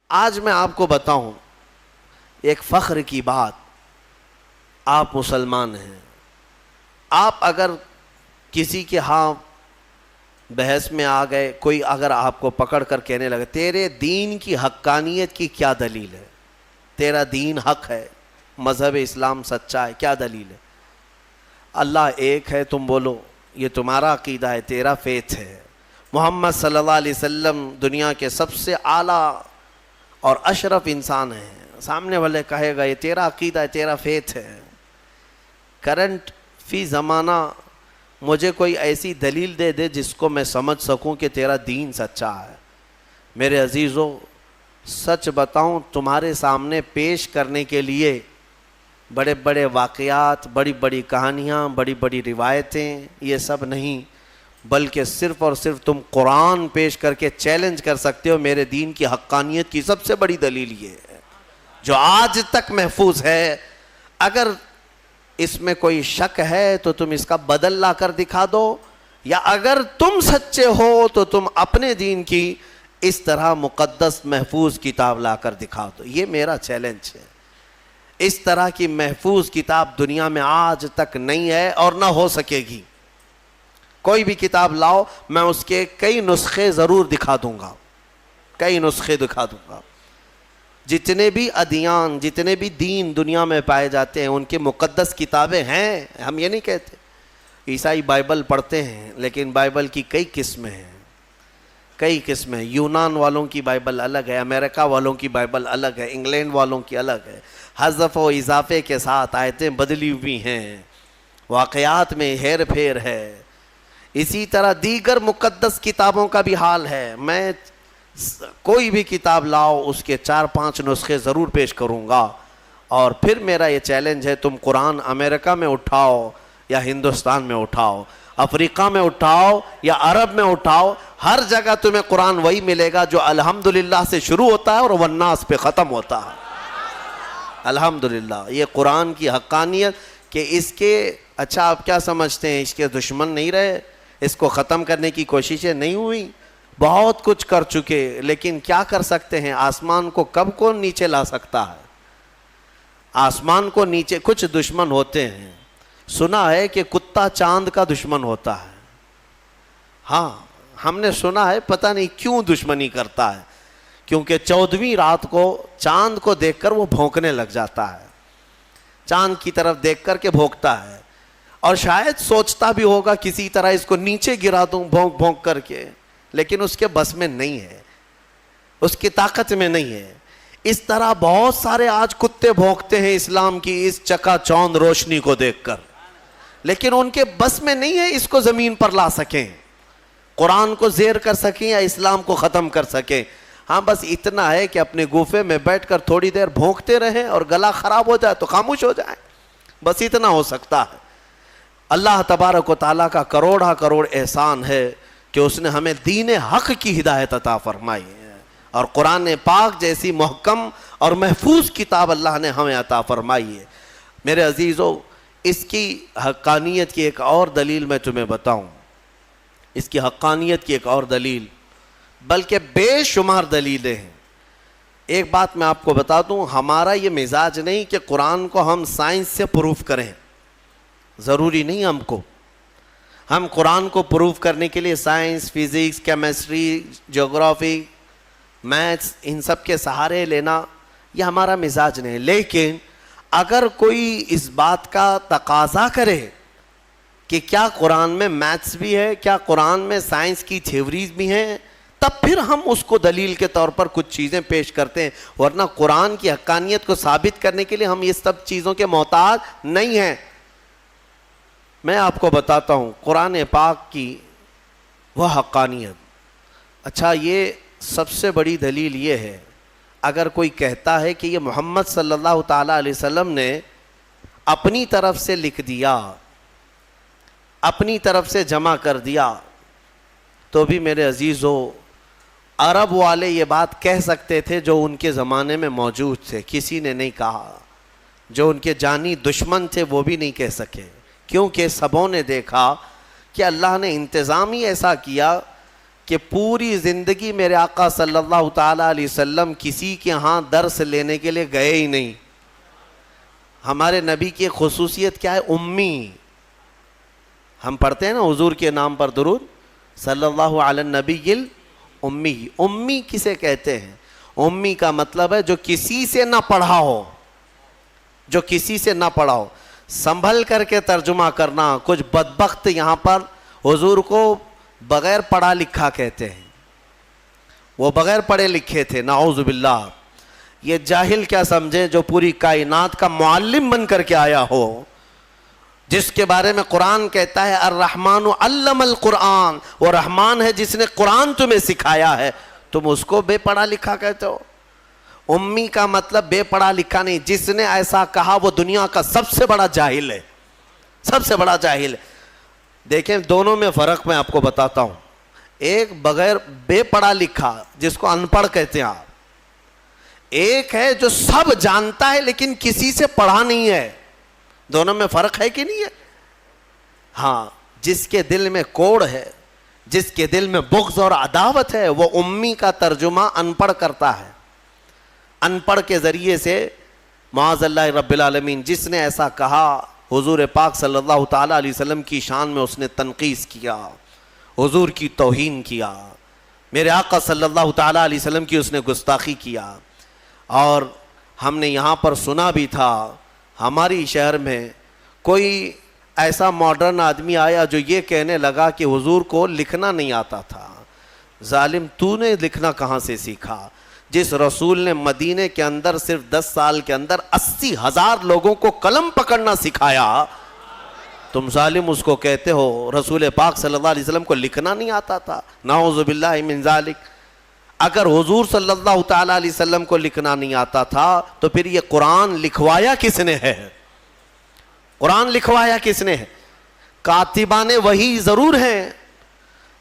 آج میں آپ کو بتاؤں ایک فخر کی بات، آپ مسلمان ہیں، آپ اگر کسی کے ہاں بحث میں آ گئے، کوئی اگر آپ کو پکڑ کر کہنے لگے تیرے دین کی حقانیت کی کیا دلیل ہے، تیرا دین حق ہے، مذہب اسلام سچا ہے، کیا دلیل ہے؟ اللہ ایک ہے تم بولو، یہ تمہارا عقیدہ ہے، تیرا فیتھ ہے، محمد صلی اللہ علیہ وسلم دنیا کے سب سے اعلیٰ اور اشرف انسان ہیں، سامنے والے کہے گا یہ تیرا عقیدہ ہے، تیرا فیتھ ہے۔ کرنٹ فی زمانہ مجھے کوئی ایسی دلیل دے دے جس کو میں سمجھ سکوں کہ تیرا دین سچا ہے۔ میرے عزیزو، سچ بتاؤں تمہارے سامنے پیش کرنے کے لیے بڑے بڑے واقعات، بڑی بڑی کہانیاں، بڑی بڑی روایتیں، یہ سب نہیں، بلکہ صرف اور صرف تم قرآن پیش کر کے چیلنج کر سکتے ہو میرے دین کی حقانیت کی سب سے بڑی دلیل یہ ہے جو آج تک محفوظ ہے۔ اگر اس میں کوئی شک ہے تو تم اس کا بدل لا کر دکھا دو، یا اگر تم سچے ہو تو تم اپنے دین کی اس طرح مقدس محفوظ کتاب لا کر دکھا دو۔ یہ میرا چیلنج ہے۔ اس طرح کی محفوظ کتاب دنیا میں آج تک نہیں ہے اور نہ ہو سکے گی۔ کوئی بھی کتاب لاؤ، میں اس کے کئی نسخے ضرور دکھا دوں گا، کئی نسخے دکھا دوں گا۔ جتنے بھی ادیان، جتنے بھی دین دنیا میں پائے جاتے ہیں ان کے مقدس کتابیں ہیں، ہم یہ نہیں کہتے۔ عیسائی بائبل پڑھتے ہیں لیکن بائبل کی کئی قسمیں ہیں، کئی قسمیں۔ یونان والوں کی بائبل الگ ہے، امریکہ والوں کی بائبل الگ ہے، انگلینڈ والوں کی الگ ہے، حذف و اضافے کے ساتھ آیتیں بدلی ہوئی ہیں، واقعات میں ہیر پھیر ہے۔ اسی طرح دیگر مقدس کتابوں کا بھی حال ہے۔ میں کوئی بھی کتاب لاؤ اس کے 4-5 نسخے ضرور پیش کروں گا، اور پھر میرا یہ چیلنج ہے تم قرآن امریکہ میں اٹھاؤ یا ہندوستان میں اٹھاؤ، افریقہ میں اٹھاؤ یا عرب میں اٹھاؤ، ہر جگہ تمہیں قرآن وہی ملے گا جو الحمدللہ سے شروع ہوتا ہے اور والناس پہ ختم ہوتا ہے۔ الحمدللہ، یہ قرآن کی حقانیت کہ اس کے اچھا آپ کیا سمجھتے ہیں، اس کے دشمن نہیں رہے، اس کو ختم کرنے کی کوششیں نہیں ہوئی، بہت کچھ کر چکے، لیکن کیا کر سکتے ہیں؟ آسمان کو کب کون نیچے لا سکتا ہے؟ آسمان کو نیچے کچھ دشمن ہوتے ہیں، سنا ہے کہ کتا چاند کا دشمن ہوتا ہے۔ ہاں ہم نے سنا ہے، پتہ نہیں کیوں دشمنی کرتا ہے، کیونکہ 14ویں رات کو چاند کو دیکھ کر وہ بھونکنے لگ جاتا ہے، چاند کی طرف دیکھ کر کے بھونکتا ہے، اور شاید سوچتا بھی ہوگا کسی طرح اس کو نیچے گرا دوں بھونک بھونک کر کے، لیکن اس کے بس میں نہیں ہے، اس کی طاقت میں نہیں ہے۔ اس طرح بہت سارے آج کتے بھونکتے ہیں اسلام کی اس چکا چوند روشنی کو دیکھ کر، لیکن ان کے بس میں نہیں ہے اس کو زمین پر لا سکیں، قرآن کو زیر کر سکیں یا اسلام کو ختم کر سکیں۔ ہاں بس اتنا ہے کہ اپنے گوفے میں بیٹھ کر تھوڑی دیر بھونکتے رہیں، اور گلا خراب ہو جائے تو خاموش ہو جائیں، بس اتنا ہو سکتا ہے۔ اللہ تبارک و تعالیٰ کا کروڑا کروڑ احسان ہے کہ اس نے ہمیں دین حق کی ہدایت عطا فرمائی ہے، اور قرآن پاک جیسی محکم اور محفوظ کتاب اللہ نے ہمیں عطا فرمائی ہے۔ میرے عزیزو، اس کی حقانیت کی ایک اور دلیل میں تمہیں بتاؤں، اس کی حقانیت کی ایک اور دلیل، بلکہ بے شمار دلیلیں ہیں۔ ایک بات میں آپ کو بتا دوں، ہمارا یہ مزاج نہیں کہ قرآن کو ہم سائنس سے پروف کریں، ضروری نہیں ہم قرآن کو پروف کرنے کے لیے سائنس، فزکس، کیمسٹری، جغرافی، میتھس ان سب کے سہارے لینا، یہ ہمارا مزاج نہیں۔ لیکن اگر کوئی اس بات کا تقاضا کرے کہ کیا قرآن میں میتھس بھی ہے، کیا قرآن میں سائنس کی تھیوریز بھی ہیں، تب پھر ہم اس کو دلیل کے طور پر کچھ چیزیں پیش کرتے ہیں، ورنہ قرآن کی حقانیت کو ثابت کرنے کے لیے ہم یہ سب چیزوں کے محتاج نہیں ہیں۔ میں آپ کو بتاتا ہوں قرآن پاک کی وہ حقانیت۔ اچھا، یہ سب سے بڑی دلیل یہ ہے، اگر کوئی کہتا ہے کہ یہ محمد صلی اللہ تعالیٰ علیہ وسلم نے اپنی طرف سے لکھ دیا، اپنی طرف سے جمع کر دیا، تو بھی میرے عزیزو، عرب والے یہ بات کہہ سکتے تھے جو ان کے زمانے میں موجود تھے، کسی نے نہیں کہا۔ جو ان کے جانی دشمن تھے وہ بھی نہیں کہہ سکے، کیونکہ سبوں نے دیکھا کہ اللہ نے انتظام ہی ایسا کیا کہ پوری زندگی میرے آقا صلی اللہ تعالیٰ علیہ وسلم کسی کے ہاں درس لینے کے لیے گئے ہی نہیں. ہمارے نبی کی خصوصیت کیا ہے؟ امی. ہم پڑھتے ہیں نا حضور کے نام پر درود، صلی اللہ علی النبی الامی. امی کسے کہتے ہیں؟ امی کا مطلب ہے جو کسی سے نہ پڑھا ہو، جو کسی سے نہ پڑھا ہو. سنبھل کر کے ترجمہ کرنا. کچھ بدبخت یہاں پر حضور کو بغیر پڑھا لکھا کہتے ہیں. وہ بغیر پڑھے لکھے تھے، نعوذ باللہ. یہ جاہل کیا سمجھے جو پوری کائنات کا معلم بن کر کے آیا ہو، جس کے بارے میں قرآن کہتا ہے الرحمن علم القرآن. وہ رحمان ہے جس نے قرآن تمہیں سکھایا ہے، تم اس کو بے پڑھا لکھا کہتے ہو. امی کا مطلب بے پڑھا لکھا نہیں. جس نے ایسا کہا وہ دنیا کا سب سے بڑا جاہل ہے، سب سے بڑا جاہل ہے. دیکھیں دونوں میں فرق میں آپ کو بتاتا ہوں. ایک بغیر بے پڑھا لکھا جس کو ان پڑھ کہتے ہیں آپ، ایک ہے جو سب جانتا ہے لیکن کسی سے پڑھا نہیں ہے. دونوں میں فرق ہے کہ نہیں ہے؟ ہاں. جس کے دل میں کوڑ ہے، جس کے دل میں بغض اور عداوت ہے، وہ امی کا ترجمہ ان پڑھ کرتا ہے. ان پڑھ کے ذریعے سے معاذ اللہ رب العالمین. جس نے ایسا کہا حضور پاک صلی اللہ تعالیٰ علیہ وسلم کی شان میں اس نے تنقیص کیا، حضور کی توہین کیا، میرے آقا صلی اللہ تعالیٰ علیہ وسلم کی اس نے گستاخی کیا. اور ہم نے یہاں پر سنا بھی تھا ہماری شہر میں کوئی ایسا ماڈرن آدمی آیا جو یہ کہنے لگا کہ حضور کو لکھنا نہیں آتا تھا. ظالم، تو نے لکھنا کہاں سے سیکھا؟ جس رسول نے مدینے کے اندر صرف 10 سال کے اندر 80,000 لوگوں کو قلم پکڑنا سکھایا، تم ظالم اس کو کہتے ہو رسول پاک صلی اللہ علیہ وسلم کو لکھنا نہیں آتا تھا. نعوذ باللہ من ذالک. اگر حضور صلی اللہ تعالیٰ علیہ وسلم کو لکھنا نہیں آتا تھا تو پھر یہ قرآن لکھوایا کس نے ہے؟ قرآن لکھوایا کس نے ہے؟ کاتبان وحی ضرور ہیں،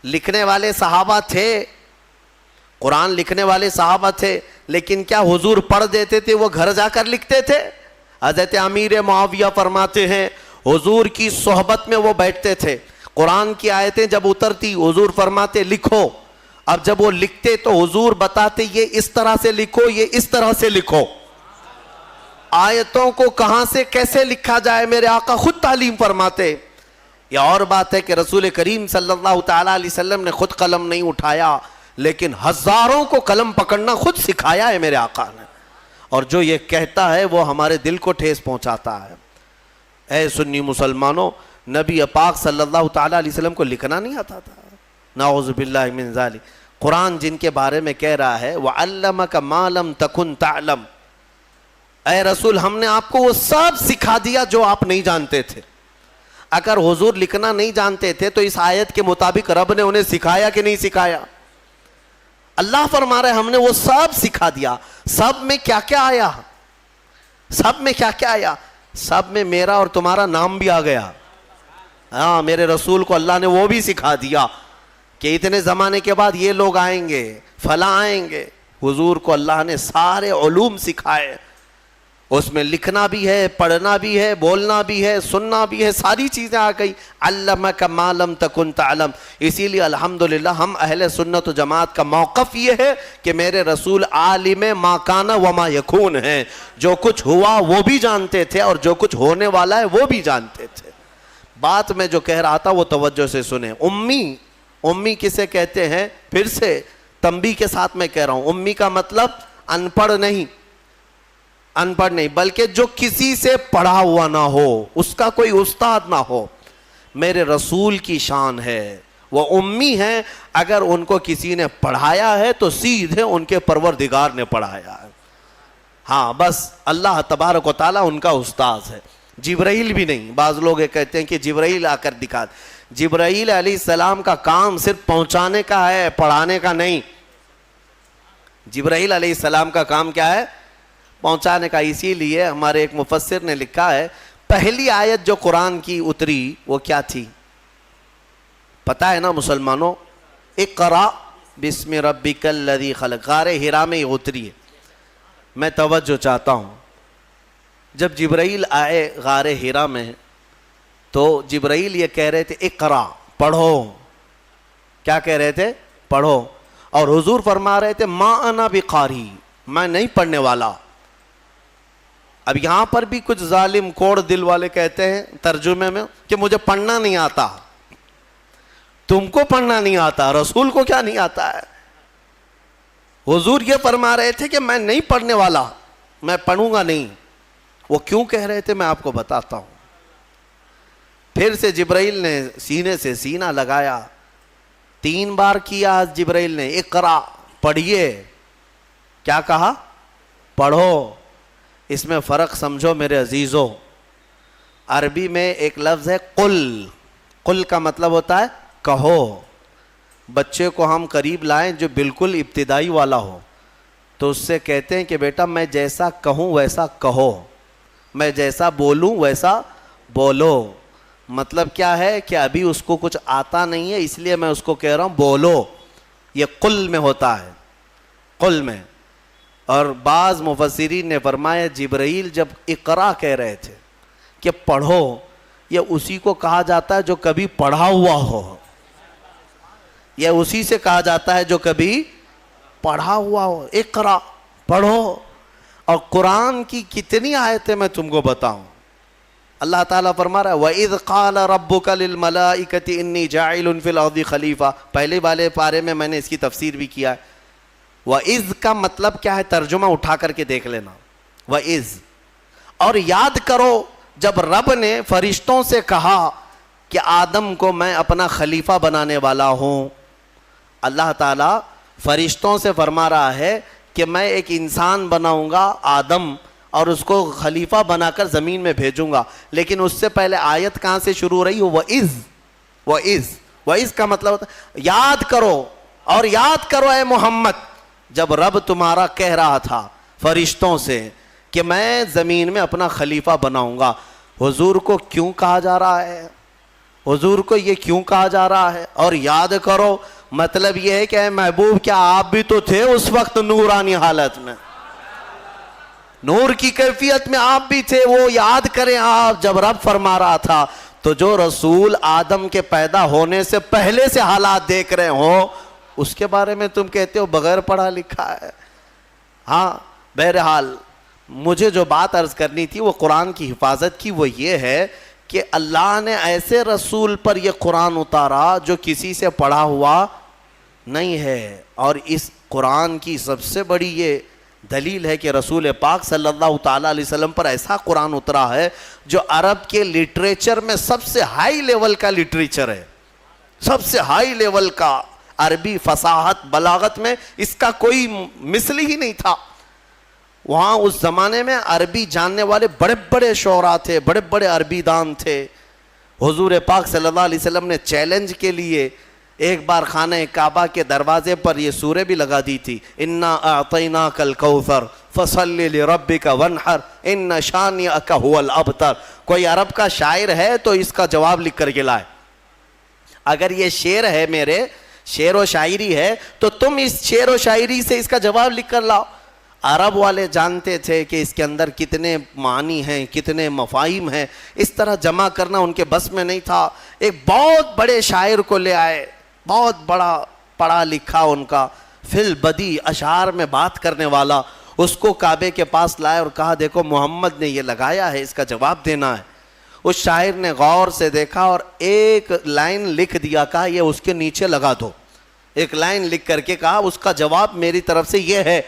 لکھنے والے صحابہ تھے، قرآن لکھنے والے صحابہ تھے، لیکن کیا حضور پڑھ دیتے تھے وہ گھر جا کر لکھتے تھے؟ حضرت امیر معاویہ فرماتے ہیں حضور کی صحبت میں وہ بیٹھتے تھے، قرآن کی آیتیں جب اترتی حضور فرماتے لکھو. اب جب وہ لکھتے تو حضور بتاتے یہ اس طرح سے لکھو، یہ اس طرح سے لکھو. آیتوں کو کہاں سے کیسے لکھا جائے میرے آقا خود تعلیم فرماتے. یہ اور بات ہے کہ رسول کریم صلی اللہ تعالیٰ علیہ وسلم نے خود قلم نہیں اٹھایا، لیکن ہزاروں کو قلم پکڑنا خود سکھایا ہے میرے آقا نے. اور جو یہ کہتا ہے وہ ہمارے دل کو ٹھیس پہنچاتا ہے. اے سنی مسلمانوں، نبی پاک صلی اللہ تعالیٰ علیہ وسلم کو لکھنا نہیں آتا تھا. نعوذ باللہ من ذالک. قرآن جن کے بارے میں کہہ رہا ہے وَعَلَّمَكَ مَا لَمْ تَكُنْ تَعْلَمْ، اے رسول ہم نے آپ کو وہ سب سکھا دیا جو آپ نہیں جانتے تھے. اگر حضور لکھنا نہیں جانتے تھے تو اس آیت کے مطابق رب نے انہیں سکھایا کہ نہیں سکھایا؟ اللہ فرما رہے ہم نے وہ سب سکھا دیا. سب میں کیا کیا آیا؟ سب میں کیا کیا آیا؟ سب میں میرا اور تمہارا نام بھی آ گیا. ہاں، میرے رسول کو اللہ نے وہ بھی سکھا دیا کہ اتنے زمانے کے بعد یہ لوگ آئیں گے، فلاں آئیں گے. حضور کو اللہ نے سارے علوم سکھائے. اس میں لکھنا بھی ہے، پڑھنا بھی ہے، بولنا بھی ہے، سننا بھی ہے، ساری چیزیں آ گئی. علمک ما لم تکن تعلم. اسی لیے الحمدللہ ہم اہل سنت و جماعت کا موقف یہ ہے کہ میرے رسول عالم ما کان و ما یکون ہیں. جو کچھ ہوا وہ بھی جانتے تھے اور جو کچھ ہونے والا ہے وہ بھی جانتے تھے. بات میں جو کہہ رہا تھا وہ توجہ سے سنیں. امی کسے کہتے ہیں؟ پھر سے تنبیہ کے ساتھ میں کہہ رہا ہوں، امی کا مطلب ان پڑھ نہیں، ان پڑھ نہیں، بلکہ جو کسی سے پڑھا ہوا نہ ہو، اس کا کوئی استاد نہ ہو. میرے رسول کی شان ہے وہ امی ہیں. اگر ان کو کسی نے پڑھایا ہے تو سیدھے ان کے پروردگار نے پڑھایا ہے. ہاں بس اللہ تبارک و تعالیٰ ان کا استاذ ہے. جبرائیل بھی نہیں. بعض لوگ یہ کہتے ہیں کہ جبرائیل آ کر دکھا. جبرائیل علیہ السلام کا کام صرف پہنچانے کا ہے، پڑھانے کا نہیں. جبرائیل علیہ السلام کا کام کیا ہے؟ پہنچانے کا. اسی لیے ہمارے ایک مفسر نے لکھا ہے پہلی آیت جو قرآن کی اتری وہ کیا تھی پتہ ہے نا مسلمانوں؟ اقرا بسم ربک الذی خلق. غار حرا میں یہ اتری ہے. میں توجہ چاہتا ہوں، جب جبرائیل آئے غار حرا میں تو جبرائیل یہ کہہ رہے تھے اقرا، پڑھو. کیا کہہ رہے تھے؟ پڑھو. اور حضور فرما رہے تھے ما انا بقاری, میں نہیں پڑھنے والا. اب یہاں پر بھی کچھ ظالم کوڑ دل والے کہتے ہیں ترجمے میں کہ مجھے پڑھنا نہیں آتا. تم کو پڑھنا نہیں آتا, رسول کو کیا نہیں آتا ہے؟ حضور یہ فرما رہے تھے کہ میں نہیں پڑھنے والا, میں پڑھوں گا نہیں. وہ کیوں کہہ رہے تھے میں آپ کو بتاتا ہوں. پھر سے جبرائیل نے سینے سے سینہ لگایا, 3 بار کیا جبرائیل نے, اقرا پڑھیے. کیا کہا؟ پڑھو. اس میں فرق سمجھو میرے عزیزو. عربی میں ایک لفظ ہے قل. قل کا مطلب ہوتا ہے کہو. بچے کو ہم قریب لائیں جو بالکل ابتدائی والا ہو تو اس سے کہتے ہیں کہ بیٹا میں جیسا کہوں ویسا کہو, میں جیسا بولوں ویسا بولو. مطلب کیا ہے کہ ابھی اس کو کچھ آتا نہیں ہے, اس لیے میں اس کو کہہ رہا ہوں بولو. یہ قل میں ہوتا ہے, قل میں. اور بعض مفسرین نے فرمایا جبرائیل جب اقرا کہہ رہے تھے کہ پڑھو, یہ اسی کو کہا جاتا ہے جو کبھی پڑھا ہوا ہو. یہ اسی سے کہا جاتا ہے جو کبھی پڑھا ہوا ہو. اقرا پڑھو. اور قرآن کی کتنی آیتیں میں تم کو بتاؤں. اللہ تعالیٰ فرما رہا ہے وَإِذْ قَالَ رَبُّكَ لِلْمَلَائِكَةِ إِنِّي جَاعِلٌ فِي الْأَرْضِ خَلِيفَةً. پہلے والے پارے میں نے اس کی تفسیر بھی کیا ہے. وَإِذْ کا مطلب کیا ہے ترجمہ اٹھا کر کے دیکھ لینا. وَإِذْ, اور یاد کرو جب رب نے فرشتوں سے کہا کہ آدم کو میں اپنا خلیفہ بنانے والا ہوں. اللہ تعالیٰ فرشتوں سے فرما رہا ہے کہ میں ایک انسان بناؤں گا آدم, اور اس کو خلیفہ بنا کر زمین میں بھیجوں گا. لیکن اس سے پہلے آیت کہاں سے شروع ہو رہی ہو؟ وَإِذْ کا مطلب ہوتا ہے یاد کرو. اور یاد کرو اے محمد جب رب تمہارا کہہ رہا تھا فرشتوں سے کہ میں زمین میں اپنا خلیفہ بناؤں گا. حضور کو کیوں کہا جا رہا ہے؟ حضور کو یہ کیوں کہا جا رہا ہے؟ اور یاد کرو مطلب یہ ہے کہ اے محبوب کیا آپ بھی تو تھے اس وقت نورانی حالت میں, نور کی کیفیت میں آپ بھی تھے. وہ یاد کریں آپ جب رب فرما رہا تھا. تو جو رسول آدم کے پیدا ہونے سے پہلے سے حالات دیکھ رہے ہوں اس کے بارے میں تم کہتے ہو بغیر پڑھا لکھا ہے. ہاں بہرحال مجھے جو بات عرض کرنی تھی وہ قرآن کی حفاظت کی, وہ یہ ہے کہ اللہ نے ایسے رسول پر یہ قرآن اتارا جو کسی سے پڑھا ہوا نہیں ہے. اور اس قرآن کی سب سے بڑی یہ دلیل ہے کہ رسول پاک صلی اللہ تعالیٰ علیہ وسلم پر ایسا قرآن اترا ہے جو عرب کے لٹریچر میں سب سے ہائی لیول کا لٹریچر ہے, سب سے ہائی لیول کا. عربی فصاحت بلاغت میں اس کا کوئی مثل ہی نہیں تھا. وہاں اس زمانے میں عربی جاننے والے بڑے بڑے شعراء تھے, بڑے بڑے عربی دان تھے. حضور پاک صلی اللہ علیہ وسلم نے چیلنج کے لیے ایک بار خانہ کعبہ کے دروازے پر یہ سورہ بھی لگا دی تھی, انا اعطیناک الکوثر فصلی لربک وانحر ان شانئک هو الابتر. کوئی عرب کا شاعر ہے تو اس کا جواب لکھ کر کے لائے. اگر یہ شعر ہے میرے, شعر و شاعری ہے, تو تم اس شعر و شاعری سے اس کا جواب لکھ کر لاؤ. عرب والے جانتے تھے کہ اس کے اندر کتنے معنی ہیں, کتنے مفاہیم ہیں, اس طرح جمع کرنا ان کے بس میں نہیں تھا. ایک بہت بڑے شاعر کو لے آئے, بہت بڑا پڑھا لکھا ان کا فی البدی اشعار میں بات کرنے والا. اس کو کعبے کے پاس لائے اور کہا دیکھو محمد نے یہ لگایا ہے, اس کا جواب دینا ہے. اس شاعر نے غور سے دیکھا اور ایک لائن لکھ دیا, کہا یہ اس کے نیچے لگا دو. ایک لائن لکھ کر کے کہا اس کا جواب میری طرف سے یہ ہے.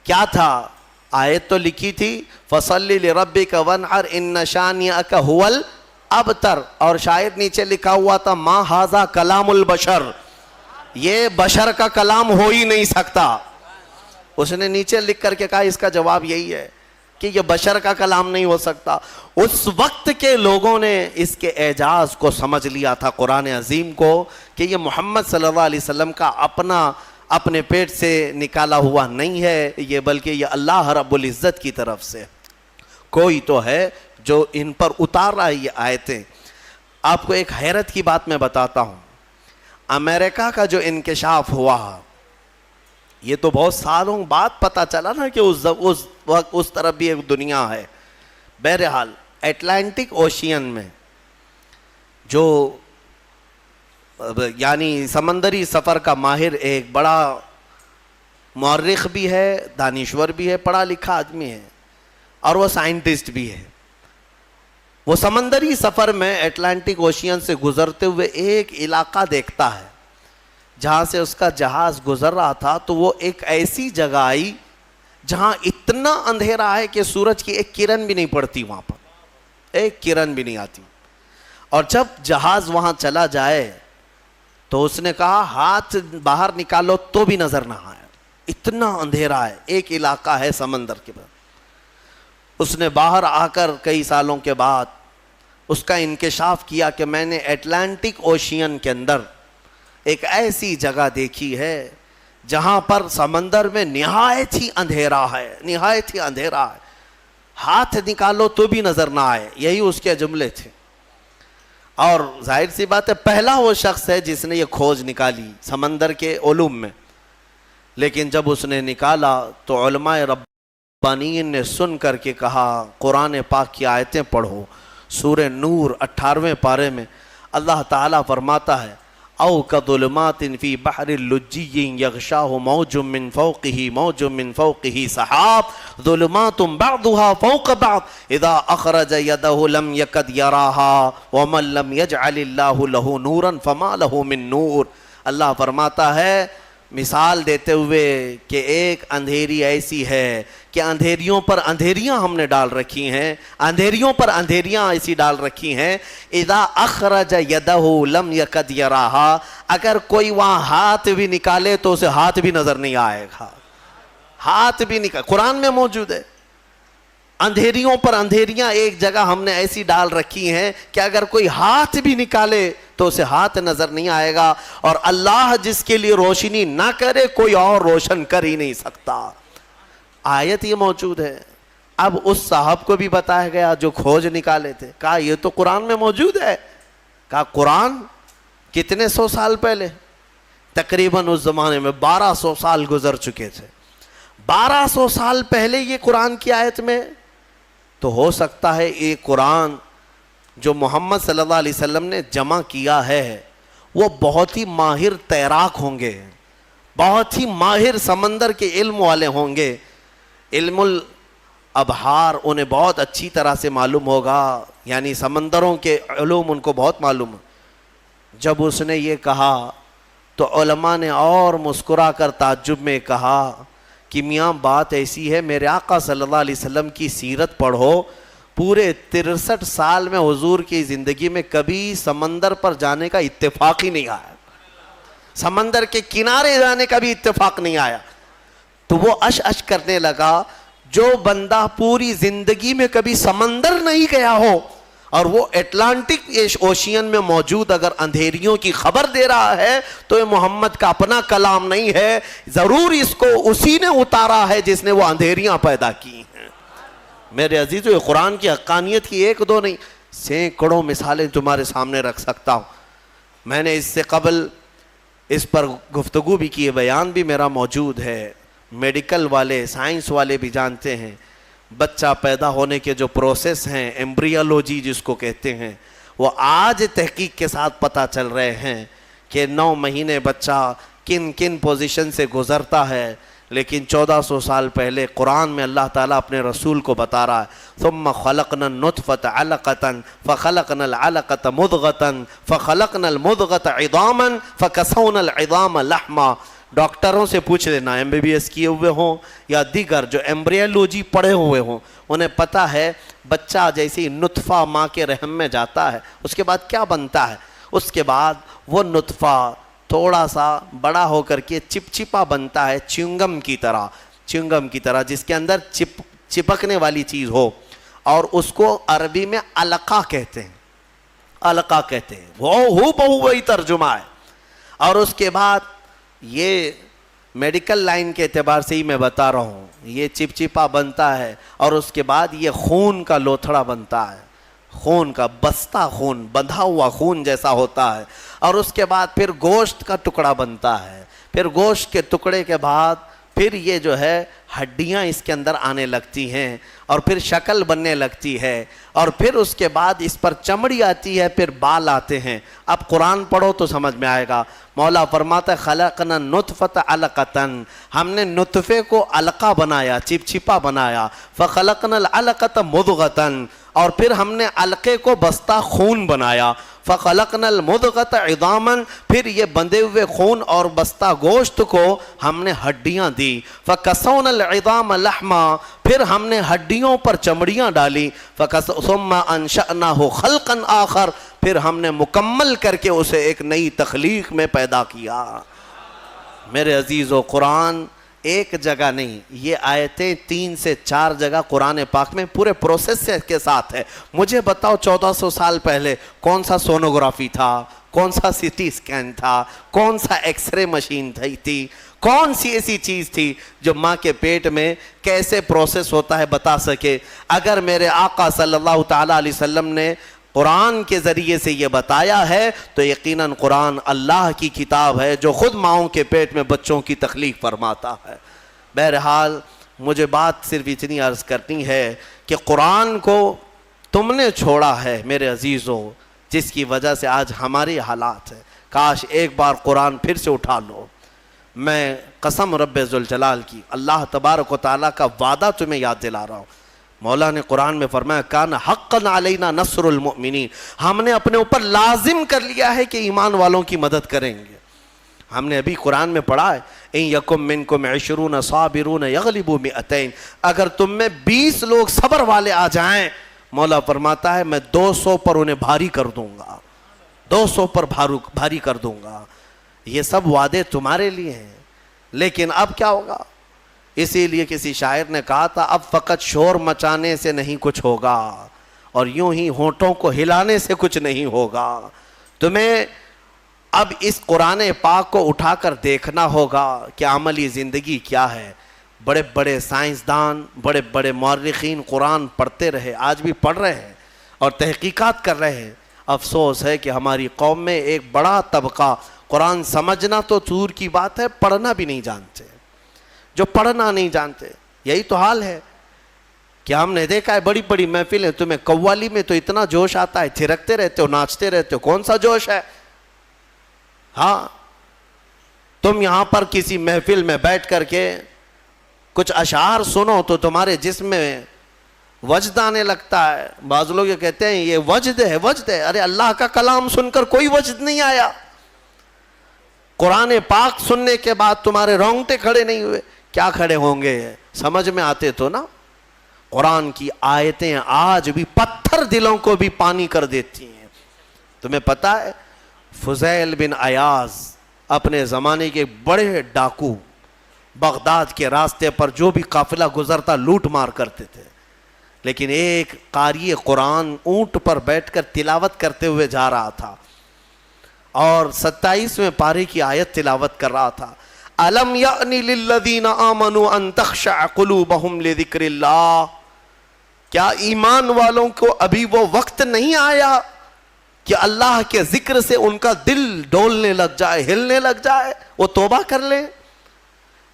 کیا تھا؟ آیت تو لکھی تھی فصلی لربک وانحر ان شانئک هو الابتر, اور شاعر نیچے لکھا ہوا تھا ما ھذا کلام البشر, یہ بشر کا کلام ہو ہی نہیں سکتا. اس نے نیچے لکھ کر کے کہا اس کا جواب یہی ہے کہ یہ بشر کا کلام نہیں ہو سکتا. اس وقت کے لوگوں نے اس کے اعجاز کو سمجھ لیا تھا قرآن عظیم کو, کہ یہ محمد صلی اللہ علیہ وسلم کا اپنے پیٹ سے نکالا ہوا نہیں ہے, یہ بلکہ یہ اللہ رب العزت کی طرف سے کوئی تو ہے جو ان پر اتار رہا ہے یہ آیتیں. آپ کو ایک حیرت کی بات میں بتاتا ہوں. امریکہ کا جو انکشاف ہوا, یہ تو بہت سالوں بعد پتہ چلا نا کہ اس طرف بھی ایک دنیا ہے. بہرحال اٹلانٹک اوشین میں جو یعنی سمندری سفر کا ماہر ایک بڑا مورخ بھی ہے، دانشور بھی ہے، پڑھا لکھا آدمی ہے، اور وہ سائنٹسٹ بھی ہے۔ وہ سمندری سفر میں اٹلانٹک اوشین سے گزرتے ہوئے ایک علاقہ دیکھتا ہے جہاں سے اس کا جہاز گزر رہا تھا، تو وہ ایک ایسی جگہ آئی جہاں اتنا اندھیرا ہے کہ سورج کی ایک کرن بھی نہیں پڑتی، وہاں پر ایک کرن بھی نہیں آتی۔ اور جب جہاز وہاں چلا جائے تو اس نے کہا ہاتھ باہر نکالو تو بھی نظر نہ آئے، اتنا اندھیرا ہے، ایک علاقہ ہے سمندر کے بعد۔ اس نے باہر آ کر کئی سالوں کے بعد اس کا انکشاف کیا کہ میں نے اٹلانٹک اوشین کے اندر ایک ایسی جگہ دیکھی ہے جہاں پر سمندر میں نہایت ہی اندھیرا ہے، نہایت ہی اندھیرا ہے، ہاتھ نکالو تو بھی نظر نہ آئے، یہی اس کے جملے تھے۔ اور ظاہر سی بات ہے پہلا وہ شخص ہے جس نے یہ کھوج نکالی سمندر کے علوم میں، لیکن جب اس نے نکالا تو علماء ربانیین نے سن کر کے کہا قرآن پاک کی آیتیں پڑھو۔ سورہ نور 18ویں پارے میں اللہ تعالیٰ فرماتا ہے او کظلمات فی بحر اللجی یغشاہ موج من فوقہ موج من فوقہ سحاب ظلمات بعضها فوق بعض اذا اخرج یدہ لم یکد یراہا ومن لم یجعل اللہ لہ نورا فما لہ من نور۔ اللہ فرماتا ہے مثال دیتے ہوئے کہ ایک اندھیری ایسی ہے کہ اندھیریوں پر اندھیریاں ہم نے ڈال رکھی ہیں، اندھیریوں پر اندھیریاں ایسی ڈال رکھی ہیں اذا اخرج یدہ لم یکد یراہا، اگر کوئی وہاں ہاتھ بھی نکالے تو اسے ہاتھ بھی نظر نہیں آئے گا، ہاتھ بھی نکال، قرآن میں موجود ہے۔ اندھیریوں پر اندھیریاں ایک جگہ ہم نے ایسی ڈال رکھی ہیں کہ اگر کوئی ہاتھ بھی نکالے تو اسے ہاتھ نظر نہیں آئے گا، اور اللہ جس کے لیے روشنی نہ کرے کوئی اور روشن کر ہی نہیں سکتا۔ آیت یہ موجود ہے۔ اب اس صاحب کو بھی بتایا گیا جو کھوج نکالے تھے، کہا یہ تو قرآن میں موجود ہے۔ کہا قرآن کتنے سو سال پہلے؟ تقریباً اس زمانے میں 1200 سال گزر چکے تھے۔ 1200 سال پہلے یہ قرآن کی آیت میں، تو ہو سکتا ہے یہ قرآن جو محمد صلی اللہ علیہ وسلم نے جمع کیا ہے وہ بہت ہی ماہر تیراک ہوں گے، بہت ہی ماہر سمندر کے علم والے ہوں گے، علم الابحار انہیں بہت اچھی طرح سے معلوم ہوگا، یعنی سمندروں کے علوم ان کو بہت معلوم ہے۔ جب اس نے یہ کہا تو علماء نے اور مسکرا کر تعجب میں کہا کہ میاں بات ایسی ہے، میرے آقا صلی اللہ علیہ وسلم کی سیرت پڑھو، پورے 63 سال میں حضور کی زندگی میں کبھی سمندر پر جانے کا اتفاق ہی نہیں آیا، سمندر کے کنارے جانے کا بھی اتفاق نہیں آیا۔ تو وہ اش کرنے لگا، جو بندہ پوری زندگی میں کبھی سمندر نہیں گیا ہو اور وہ اٹلانٹک اوشین میں موجود اگر اندھیریوں کی خبر دے رہا ہے تو یہ محمد کا اپنا کلام نہیں ہے، ضرور اس کو اسی نے اتارا ہے جس نے وہ اندھیریاں پیدا کی ہیں۔ میرے عزیزو، یہ قرآن کی حقانیت کی ایک دو نہیں، سینکڑوں مثالیں تمہارے سامنے رکھ سکتا ہوں۔ میں نے اس سے قبل اس پر گفتگو بھی کی ہے، بیان بھی میرا موجود ہے۔ میڈیکل والے، سائنس والے بھی جانتے ہیں بچہ پیدا ہونے کے جو پروسیس ہیں، ایمبریولوجی جس کو کہتے ہیں، وہ آج تحقیق کے ساتھ پتہ چل رہے ہیں کہ 9 مہینے بچہ کن کن پوزیشن سے گزرتا ہے، لیکن 1400 سال پہلے قرآن میں اللہ تعالیٰ اپنے رسول کو بتا رہا ہے ثم خلقنا النطفة علقة فخلقنا العلقة مضغة فخلقنا المضغة عظاما فكسونا العظام لحما۔ ڈاکٹروں سے پوچھ لینا، MBBS کیے ہوئے ہوں یا دیگر جو ایمبریولوجی پڑھے ہوئے ہوں، انہیں پتہ ہے بچہ جیسے نطفہ ماں کے رحم میں جاتا ہے اس کے بعد کیا بنتا ہے، اس کے بعد وہ نطفہ تھوڑا سا بڑا ہو کر کے چپچپا بنتا ہے، چنگم کی طرح جس کے اندر چپکنے والی چیز ہو، اور اس کو عربی میں علقہ کہتے ہیں، علقہ کہتے ہیں، وہ بہو وہی ترجمہ ہے۔ اور اس کے بعد یہ میڈیکل لائن کے اعتبار سے ہی میں بتا رہا ہوں، یہ چپچپا بنتا ہے اور اس کے بعد یہ خون کا لوتھڑا بنتا ہے، خون کا بستہ، خون بندھا ہوا خون جیسا ہوتا ہے، اور اس کے بعد پھر گوشت کا ٹکڑا بنتا ہے، پھر گوشت کے ٹکڑے کے بعد پھر یہ جو ہے ہڈیاں اس کے اندر آنے لگتی ہیں اور پھر شکل بننے لگتی ہے اور پھر اس کے بعد اس پر چمڑی آتی ہے, پھر بال آتے ہیں. اب قرآن پڑھو تو سمجھ میں آئے گا. مولا فرماتا ہے خلقنا نطفۃ علقۃ, ہم نے نطفے کو علقہ بنایا, چپچپا بنایا. فخلقنا العلقۃ مضغۃ, اور پھر ہم نے علقے کو بستہ خون بنایا. فخلقنا المضغۃ عظاما, پھر یہ بندھے ہوئے خون اور بستہ گوشت کو ہم نے ہڈیاں دی. فکسونا العظام لحما, پھر ہم نے ہڈیوں پر چمڑیاں ڈالی. ثم انشأناہ خلقا آخر, پھر ہم نے مکمل کر کے اسے ایک نئی تخلیق میں پیدا کیا. میرے عزیزو, قرآن ایک جگہ نہیں, یہ آیتیں 3 سے 4 جگہ قرآن پاک میں پورے پروسیس کے ساتھ ہے. مجھے بتاؤ 1400 سال پہلے کون سا سونوگرافی تھا, کون سا سی ٹی اسکین تھا, کون سا ایکس رے مشین تھی, کون سی ایسی چیز تھی جو ماں کے پیٹ میں کیسے پروسیس ہوتا ہے بتا سکے. اگر میرے آقا صلی اللہ تعالیٰ علیہ وسلم نے قرآن کے ذریعے سے یہ بتایا ہے تو یقیناً قرآن اللہ کی کتاب ہے جو خود ماؤں کے پیٹ میں بچوں کی تخلیق فرماتا ہے. بہرحال مجھے بات صرف اتنی عرض کرنی ہے کہ قرآن کو تم نے چھوڑا ہے میرے عزیزو, جس کی وجہ سے آج ہماری حالات ہے. کاش ایک بار قرآن پھر سے اٹھا لو. میں قسم رب ذوالجلال کی, اللہ تبارک و تعالیٰ کا وعدہ تمہیں یاد دلا رہا ہوں. مولا نے قرآن میں فرمایا کان حقا علینا نصر المؤمنین, ہم نے اپنے اوپر لازم کر لیا ہے کہ ایمان والوں کی مدد کریں گے. ہم نے ابھی قرآن میں پڑھا ہے ان یکم منکم 20 صابرون یغلبوا 200, اگر تم میں 20 لوگ صبر والے آ جائیں, مولا فرماتا ہے میں 200 پر انہیں بھاری کر دوں گا, 200 پر بھاری کر دوں گا. یہ سب وعدے تمہارے لیے ہیں, لیکن اب کیا ہوگا؟ اسی لیے کسی شاعر نے کہا تھا اب فقط شور مچانے سے نہیں کچھ ہوگا اور یوں ہی ہونٹوں کو ہلانے سے کچھ نہیں ہوگا. تمہیں اب اس قرآن پاک کو اٹھا کر دیکھنا ہوگا کہ عملی زندگی کیا ہے. بڑے بڑے سائنسدان, بڑے بڑے مورخین قرآن پڑھتے رہے, آج بھی پڑھ رہے ہیں اور تحقیقات کر رہے ہیں. افسوس ہے کہ ہماری قوم میں ایک بڑا طبقہ قرآن سمجھنا تو دور کی بات ہے, پڑھنا بھی نہیں جانتے. جو پڑھنا نہیں جانتے, یہی تو حال ہے کہ ہم نے دیکھا ہے بڑی بڑی محفلیں, تمہیں قوالی میں تو اتنا جوش آتا ہے, تھرکتے رہتے ہو, ناچتے رہتے ہو, کون سا جوش ہے؟ ہاں, تم یہاں پر کسی محفل میں بیٹھ کر کے کچھ اشعار سنو تو تمہارے جسم میں وجد آنے لگتا ہے. بعض لوگ یہ کہتے ہیں یہ وجد ہے, وجد ہے. ارے اللہ کا کلام سن کر کوئی وجد نہیں آیا. قرآن پاک سننے کے بعد تمہارے رونگٹے کھڑے نہیں ہوئے, کیا کھڑے ہوں گے؟ سمجھ میں آتے تو نا. قرآن کی آیتیں آج بھی پتھر دلوں کو بھی پانی کر دیتی ہیں. تمہیں پتا ہے فضیل بن عیاض اپنے زمانے کے بڑے ڈاکو, بغداد کے راستے پر جو بھی قافلہ گزرتا لوٹ مار کرتے تھے, لیکن ایک قاری قرآن اونٹ پر بیٹھ کر تلاوت کرتے ہوئے جا رہا تھا اور 27ویں پارے کی آیت تلاوت کر رہا تھا. الم یأنی للذین آمنوا ان تخشع قلوبہم لذکر اللہ, کیا ایمان والوں کو ابھی وہ وقت نہیں آیا کہ اللہ کے ذکر سے ان کا دل ڈولنے لگ جائے, ہلنے لگ جائے, وہ توبہ کر لیں؟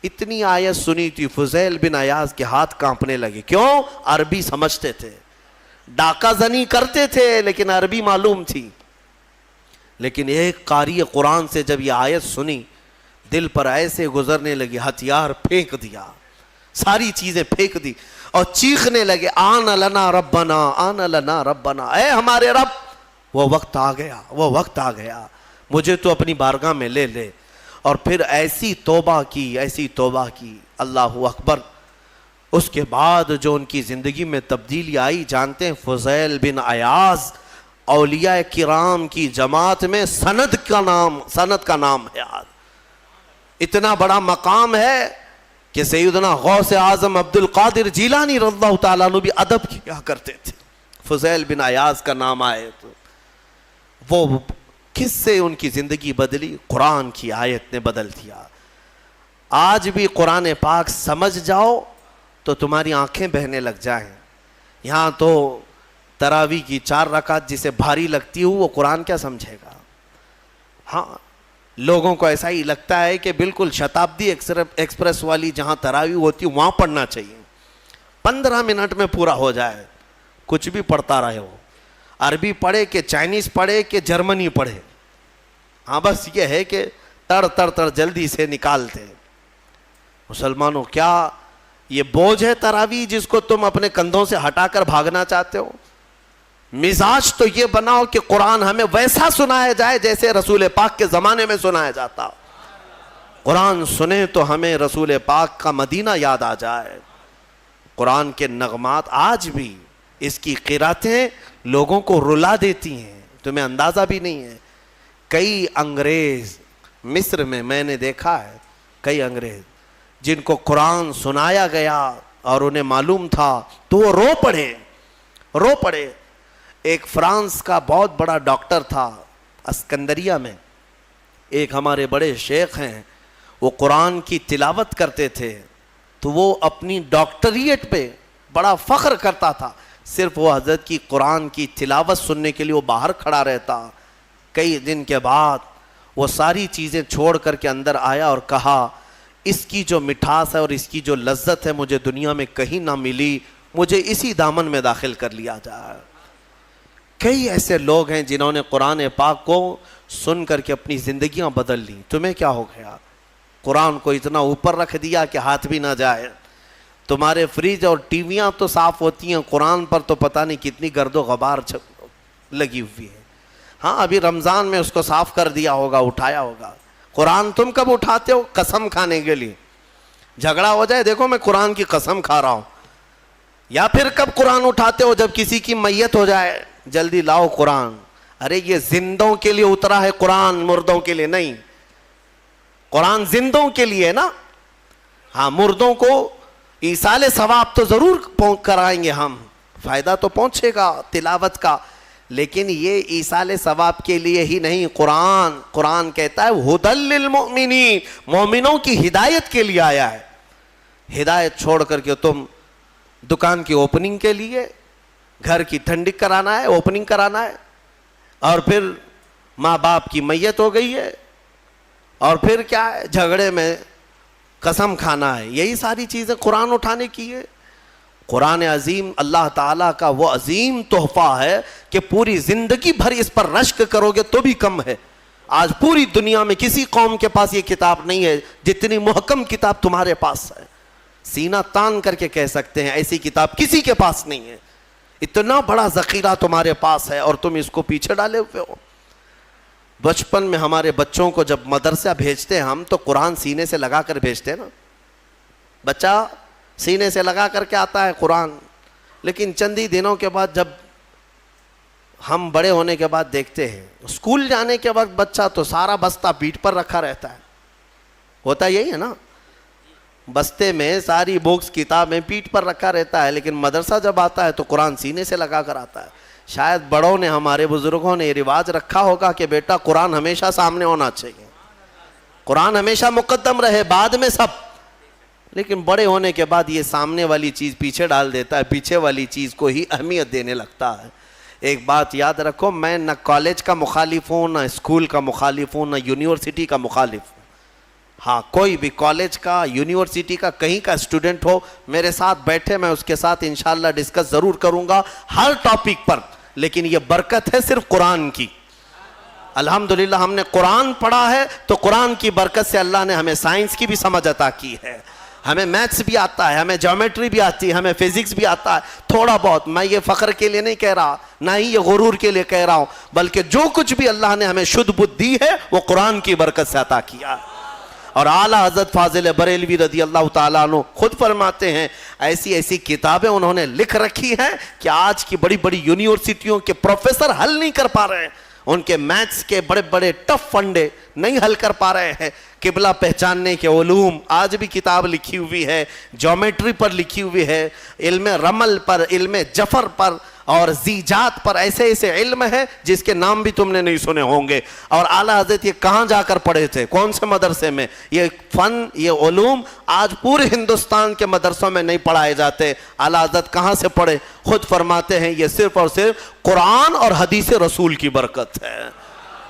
اتنی آیت سنی تھی فضیل بن عیاض کے ہاتھ کانپنے لگے. کیوں؟ عربی سمجھتے تھے, ڈاکہ زنی کرتے تھے لیکن عربی معلوم تھی. لیکن ایک قاری قرآن سے جب یہ آیت سنی, دل پر ایسے گزرنے لگی, ہتھیار پھینک دیا, ساری چیزیں پھینک دی اور چیخنے لگے آن لنا ربنا, آن لنا ربنا, اے ہمارے رب وہ وقت آ گیا, وہ وقت آ گیا, مجھے تو اپنی بارگاہ میں لے لے. اور پھر ایسی توبہ کی, ایسی توبہ کی, اللہ اکبر. اس کے بعد جو ان کی زندگی میں تبدیلی آئی جانتے ہیں؟ فضیل بن عیاض اولیاء کرام کی جماعت میں سند کا نام ہے. آج اتنا بڑا مقام ہے کہ سیدنا غوث اعظم عبد القادر جیلانی رضی اللہ تعالیٰ عنہ بھی ادب کیا کرتے تھے. فضیل بن عیاض کا نام آئے تو وہ کس سے ان کی زندگی بدلی؟ قرآن کی آیت نے بدل دیا. آج بھی قرآن پاک سمجھ جاؤ تو تمہاری آنکھیں بہنے لگ جائیں. یہاں تو تراویح کی 4 رکعت جسے بھاری لگتی ہو وہ قرآن کیا سمجھے گا؟ ہاں, لوگوں کو ایسا ہی لگتا ہے کہ بالکل شتابدی ایکسپریس والی جہاں تراویح ہوتی وہاں پڑھنا چاہیے، 15 منٹ میں پورا ہو جائے، کچھ بھی پڑھتا رہے ہو، عربی پڑھے کہ چائنیز پڑھے کہ جرمنی پڑھے، ہاں بس یہ ہے کہ تڑ تڑ تڑ جلدی سے نکالتے۔ مسلمانوں کیا یہ بوجھ ہے تراویح جس کو تم اپنے کندھوں سے ہٹا کر بھاگنا چاہتے ہو؟ مزاج تو یہ بناؤ کہ قرآن ہمیں ویسا سنایا جائے جیسے رسول پاک کے زمانے میں سنایا جاتا۔ قرآن سنیں تو ہمیں رسول پاک کا مدینہ یاد آ جائے۔ قرآن کے نغمات آج بھی اس کی قراتیں لوگوں کو رلا دیتی ہیں، تمہیں اندازہ بھی نہیں ہے۔ کئی انگریز مصر میں نے دیکھا ہے، کئی انگریز جن کو قرآن سنایا گیا اور انہیں معلوم تھا تو وہ رو پڑے۔ ایک فرانس کا بہت بڑا ڈاکٹر تھا اسکندریہ میں، ایک ہمارے بڑے شیخ ہیں، وہ قرآن کی تلاوت کرتے تھے تو وہ اپنی ڈاکٹریٹ پہ بڑا فخر کرتا تھا، صرف وہ حضرت کی قرآن کی تلاوت سننے کے لیے وہ باہر کھڑا رہتا۔ کئی دن کے بعد وہ ساری چیزیں چھوڑ کر کے اندر آیا اور کہا اس کی جو مٹھاس ہے اور اس کی جو لذت ہے مجھے دنیا میں کہیں نہ ملی، مجھے اسی دامن میں داخل کر لیا جائے۔ کئی ایسے لوگ ہیں جنہوں نے قرآن پاک کو سن کر کے اپنی زندگیاں بدل لیں۔ تمہیں کیا ہو گیا؟ قرآن کو اتنا اوپر رکھ دیا کہ ہاتھ بھی نہ جائے۔ تمہارے فریج اور ٹی ویاں تو صاف ہوتی ہیں، قرآن پر تو پتہ نہیں کتنی گرد و غبار لگی ہوئی ہے۔ ہاں ابھی رمضان میں اس کو صاف کر دیا ہوگا، اٹھایا ہوگا۔ قرآن تم کب اٹھاتے ہو؟ قسم کھانے کے لیے، جھگڑا ہو جائے دیکھو میں قرآن کی قسم کھا رہا ہوں، یا پھر کب قرآن اٹھاتے ہو؟ جب کسی کی میت ہو جائے، جلدی لاؤ قرآن۔ ارے یہ زندوں کے لیے اترا ہے قرآن، مردوں کے لیے نہیں۔ قرآن زندوں کے لیے نا، ہاں مردوں کو ایصال ثواب تو ضرور کرائیں گے ہم، فائدہ تو پہنچے گا تلاوت کا، لیکن یہ ایصال ثواب کے لیے ہی نہیں۔ قرآن کہتا ہے ھدی للمؤمنین، مومنوں کی ہدایت کے لیے آیا ہے۔ ہدایت چھوڑ کر کے تم دکان کی اوپننگ کے لیے، گھر کی ٹھنڈک کرانا ہے، اوپننگ کرانا ہے، اور پھر ماں باپ کی میت ہو گئی ہے، اور پھر کیا ہے؟ جھگڑے میں قسم کھانا ہے۔ یہی ساری چیزیں قرآن اٹھانے کی ہے۔ قرآن عظیم اللہ تعالیٰ کا وہ عظیم تحفہ ہے کہ پوری زندگی بھر اس پر رشک کرو گے تو بھی کم ہے۔ آج پوری دنیا میں کسی قوم کے پاس یہ کتاب نہیں ہے جتنی محکم کتاب تمہارے پاس ہے۔ سینہ تان کر کے کہہ سکتے ہیں ایسی کتاب کسی کے پاس نہیں ہے۔ اتنا بڑا ذخیرہ تمہارے پاس ہے اور تم اس کو پیچھے ڈالے ہوئے ہو۔ بچپن میں ہمارے بچوں کو جب مدرسہ بھیجتے ہیں ہم تو قرآن سینے سے لگا کر بھیجتے ہیں نا، بچہ سینے سے لگا کر کے آتا ہے قرآن، لیکن چند ہی دنوں کے بعد جب ہم بڑے ہونے کے بعد دیکھتے ہیں اسکول جانے کے وقت بچہ تو سارا بستہ پیٹھ پر رکھا رہتا ہے، ہوتا یہی ہے نا، بستے میں ساری بکس کتابیں پیٹھ پر رکھا رہتا ہے، لیکن مدرسہ جب آتا ہے تو قرآن سینے سے لگا کر آتا ہے۔ شاید بڑوں نے ہمارے بزرگوں نے یہ رواج رکھا ہوگا کہ بیٹا قرآن ہمیشہ سامنے ہونا چاہیے، قرآن ہمیشہ مقدم رہے، بعد میں سب، لیکن بڑے ہونے کے بعد یہ سامنے والی چیز پیچھے ڈال دیتا ہے، پیچھے والی چیز کو ہی اہمیت دینے لگتا ہے۔ ایک بات یاد رکھو، میں نہ کالج کا مخالف ہوں، نہ اسکول کا مخالف ہوں، نہ یونیورسٹی کا مخالف ہوں۔ ہاں کوئی بھی کالج کا، یونیورسٹی کا، کہیں کا اسٹوڈنٹ ہو میرے ساتھ بیٹھے، میں اس کے ساتھ انشاءاللہ ڈسکس ضرور کروں گا ہر ٹاپک پر، لیکن یہ برکت ہے صرف قرآن کی۔ الحمدللہ ہم نے قرآن پڑھا ہے تو قرآن کی برکت سے اللہ نے ہمیں سائنس کی بھی سمجھ عطا کی ہے، ہمیں میتھس بھی آتا ہے، ہمیں جیومیٹری بھی آتی ہے، ہمیں فزکس بھی آتا ہے تھوڑا بہت۔ میں یہ فخر کے لیے نہیں کہہ رہا، نہ ہی یہ غرور کے لیے کہہ رہا ہوں، بلکہ جو کچھ بھی اللہ نے ہمیں شدھ بدھ دی ہے وہ قرآن کی برکت سے عطا کیا۔ اور اعلیٰ حضرت فاضل بریلوی رضی اللہ تعالیٰ عنہ خود فرماتے ہیں ایسی ایسی کتابیں انہوں نے لکھ رکھی ہیں کہ آج کی بڑی بڑی یونیورسٹیوں کے پروفیسر حل نہیں کر پا رہے ہیں، ان کے میتھس کے بڑے بڑے ٹف فنڈے نہیں حل کر پا رہے ہیں۔ قبلہ پہچاننے کے علوم آج بھی کتاب لکھی ہوئی ہے، جیومیٹری پر لکھی ہوئی ہے، علم رمل پر، علم جفر پر اور زیجات پر، ایسے ایسے علم ہے جس کے نام بھی تم نے نہیں سنے ہوں گے۔ اور اعلیٰ حضرت یہ کہاں جا کر پڑھے تھے، کون سے مدرسے میں؟ یہ فن، یہ علوم آج پورے ہندوستان کے مدرسوں میں نہیں پڑھائے جاتے۔ اعلیٰ حضرت کہاں سے پڑھے؟ خود فرماتے ہیں یہ صرف اور صرف قرآن اور حدیث رسول کی برکت ہے۔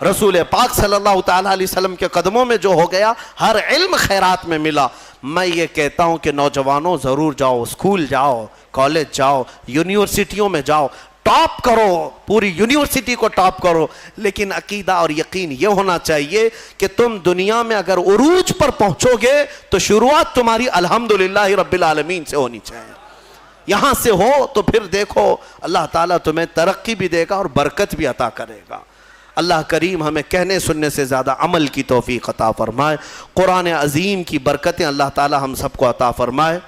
رسول پاک صلی اللہ تعالیٰ علیہ وسلم کے قدموں میں جو ہو گیا ہر علم خیرات میں ملا. میں یہ کہتا ہوں کہ نوجوانوں ضرور جاؤ, اسکول جاؤ, کالج جاؤ, یونیورسٹیوں میں جاؤ, ٹاپ کرو, پوری یونیورسٹی کو ٹاپ کرو, لیکن عقیدہ اور یقین یہ ہونا چاہیے کہ تم دنیا میں اگر عروج پر پہنچو گے تو شروعات تمہاری الحمدللہ رب العالمین سے ہونی چاہیے. یہاں سے ہو تو پھر دیکھو اللہ تعالیٰ تمہیں ترقی بھی دے گا اور برکت بھی عطا کرے گا. اللہ کریم ہمیں کہنے سننے سے زیادہ عمل کی توفیق عطا فرمائے. قرآن عظیم کی برکتیں اللہ تعالیٰ ہم سب کو عطا فرمائے.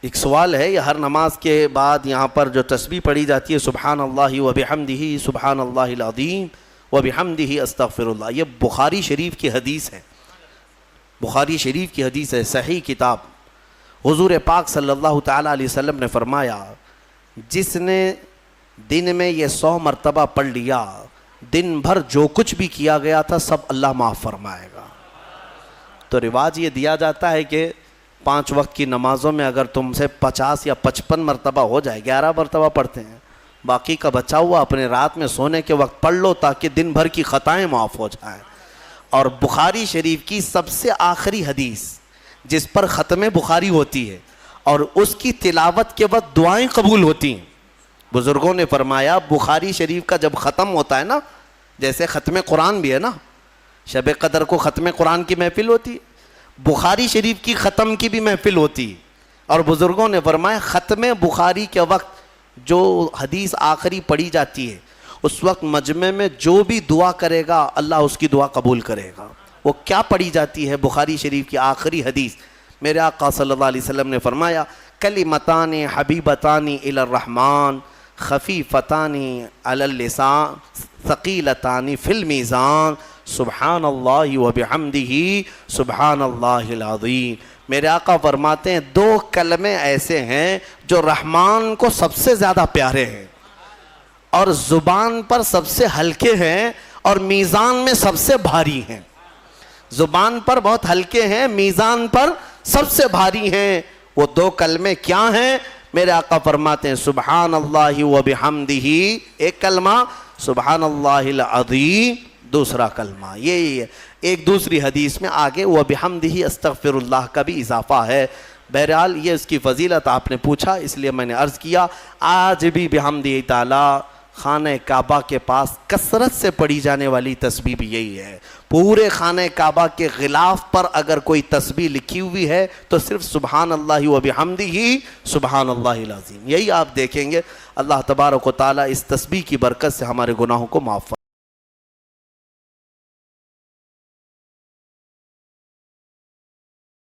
ایک سوال ہے, یہ ہر نماز کے بعد یہاں پر جو تسبیح پڑھی جاتی ہے سبحان اللہ و بحمدہ سبحان اللہ العظیم و بحمدہ استغفر اللہ, یہ بخاری شریف کی حدیث ہے. بخاری شریف کی حدیث ہے, صحیح کتاب. حضور پاک صلی اللہ تعالیٰ علیہ وسلم نے فرمایا جس نے دن میں یہ 100 مرتبہ پڑھ لیا, دن بھر جو کچھ بھی کیا گیا تھا سب اللہ معاف فرمائے گا. تو رواج یہ دیا جاتا ہے کہ 5 وقت کی نمازوں میں اگر تم سے 50 یا 55 مرتبہ ہو جائے, 11 مرتبہ پڑھتے ہیں, باقی کا بچا ہوا اپنے رات میں سونے کے وقت پڑھ لو تاکہ دن بھر کی خطائیں معاف ہو جائیں. اور بخاری شریف کی سب سے آخری حدیث جس پر ختم بخاری ہوتی ہے اور اس کی تلاوت کے بعد دعائیں قبول ہوتی ہیں. بزرگوں نے فرمایا بخاری شریف کا جب ختم ہوتا ہے نا, جیسے ختم قرآن بھی ہے نا, شب قدر کو ختم قرآن کی محفل ہوتی ہے, بخاری شریف کی ختم کی بھی محفل ہوتی ہے. اور بزرگوں نے فرمایا ختم بخاری کے وقت جو حدیث آخری پڑھی جاتی ہے اس وقت مجمع میں جو بھی دعا کرے گا اللہ اس کی دعا قبول کرے گا. وہ کیا پڑھی جاتی ہے بخاری شریف کی آخری حدیث؟ میرے آقا صلی اللہ علیہ وسلم نے فرمایا کلمتان حبیبتان الی الرحمن خفیفتان علی اللسان ثقیلتان فی المیزان سبحان اللہ و بحمدہ سبحان اللہ العظیم. میرے آقا فرماتے ہیں 2 کلمے ایسے ہیں جو رحمان کو سب سے زیادہ پیارے ہیں اور زبان پر سب سے ہلکے ہیں اور میزان میں سب سے بھاری ہیں. زبان پر بہت ہلکے ہیں, میزان پر سب سے بھاری ہیں. وہ 2 کلمے کیا ہیں؟ میرے آقا فرماتے ہیں سبحان اللہ و بحمدہ ایک کلمہ, سبحان اللہ العظیم دوسرا کلمہ. یہی ہے. ایک دوسری حدیث میں آگے و بحمدہ استغفر اللہ کا بھی اضافہ ہے. بہرحال یہ اس کی فضیلت آپ نے پوچھا اس لیے میں نے عرض کیا. آج بھی بحمدہ تعالی خانہ کعبہ کے پاس کثرت سے پڑھی جانے والی تسبیح بھی یہی ہے. پورے خانہ کعبہ کے غلاف پر اگر کوئی تسبیح لکھی ہوئی ہے تو صرف سبحان اللہ و بحمدہ سبحان اللہ العظیم, یہی آپ دیکھیں گے. اللہ تبارک و تعالی اس تسبیح کی برکت سے ہمارے گناہوں کو معاف